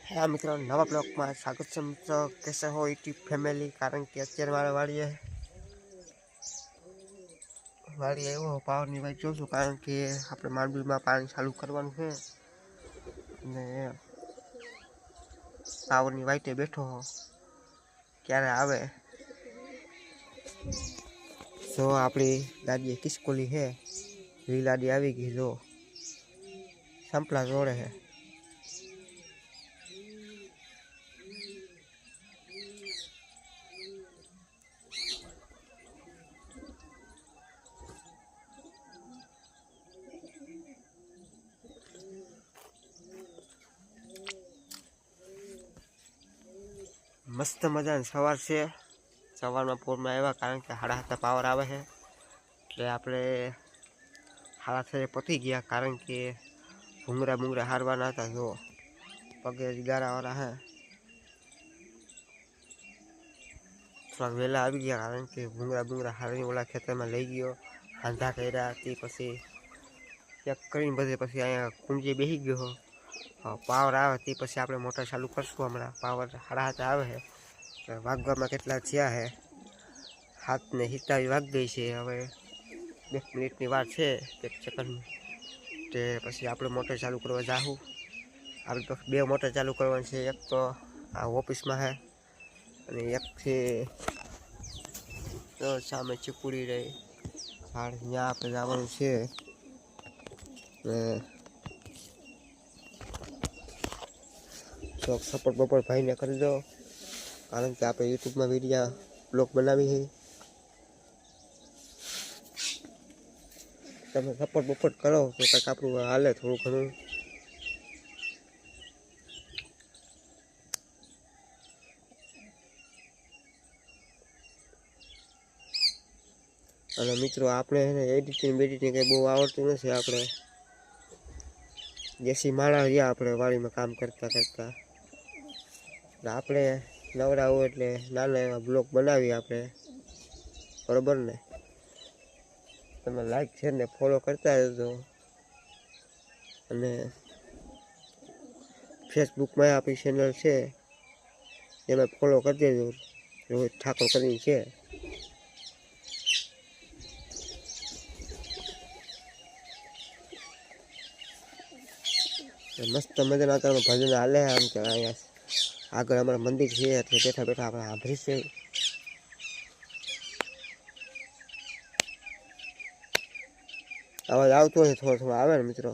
हाँ मित्रों, नवा ब्लॉग में स्वागत है। मित्रों कैसे हो यूट्यूब फैमिली? कारण कि अत्यार मारे वाड़ी एवं पावर ની વાટ જોઉં છું, કારણ કે આપણે માંડવીમાં પાણી ચાલુ કરવાનું છે ને પાવરની વાટે બેઠો હો ક્યારે આવે જો આપણી દાદી કિસકોલી છે લીલાડી આવી ગઈ જો સંપલા જોડે છે। मस्त मजा सवार से सवार में पोर में आया, कारण के हाड़ा हाथा पावर आवे है એટલે આપણે हाड़ा से पती गया, कारण के भूंगरा भूंगरा हारवाना था जो पगे गारा वाला है थोड़ा वेला आ गया, कारण के भूंगरा भूंगरा हारनी वाला खेतर में लई गयो हांधा कर्या पछी एक करीने बधे पछी अहींया कुंजे बेही गयो पावर आवे ते पछी आपणे मोटर चालू करशुं। हमणां पावर हाड़ा हाथा आवे है, वागवामां केटला थया है, 7 ने 27 वाग गई है। हवे 2 मिनिटनी वार छे, 1 सेकंड ते पछी आपणे मोटर चालू करवा जाहूं। आपणे तो 2 मोटर चालू करवानी छे, एक तो आ ऑफिसमां है अने एक छे तो सामे चीपुड़ी रही झाड़ त्यां आपणे जवानुं छे। शौक सपोर्ट बपोर्ट भाई ने कर दो, कारण कि आप यूट्यूब में वीडियो ब्लॉग बनावी है, तब सपोर्ट बपोर्ट करो तो तक आप हाले थोड़ा घणु। અને મિત્રો આપણે એડિટિંग બેડિટિંગ કંઈ બહુ આવડતું નથી। આપણે દેશી માણસ રહ્યા, આપણે વાડીમાં કામ કરતા કરતા આપણે નવરા હોય એટલે નાના એવા બ્લોગ બનાવીએ આપણે, બરોબર ને? તમે લાઈક છે ને ફોલો કરતા રહેજો, અને ફેસબુકમાં આપણી ચેનલ છે એમાં ફોલો કરી દેજો, રોહિત ઠાકોર કરીને છે। मस्त मजा आता भजन हाले आम के आगे अमरा मंदिर है એટલે बैठा बैठा આપણે સાંભળી છે। अवाज आवतो હોય થોડો થોડો આવે ને મિત્રો।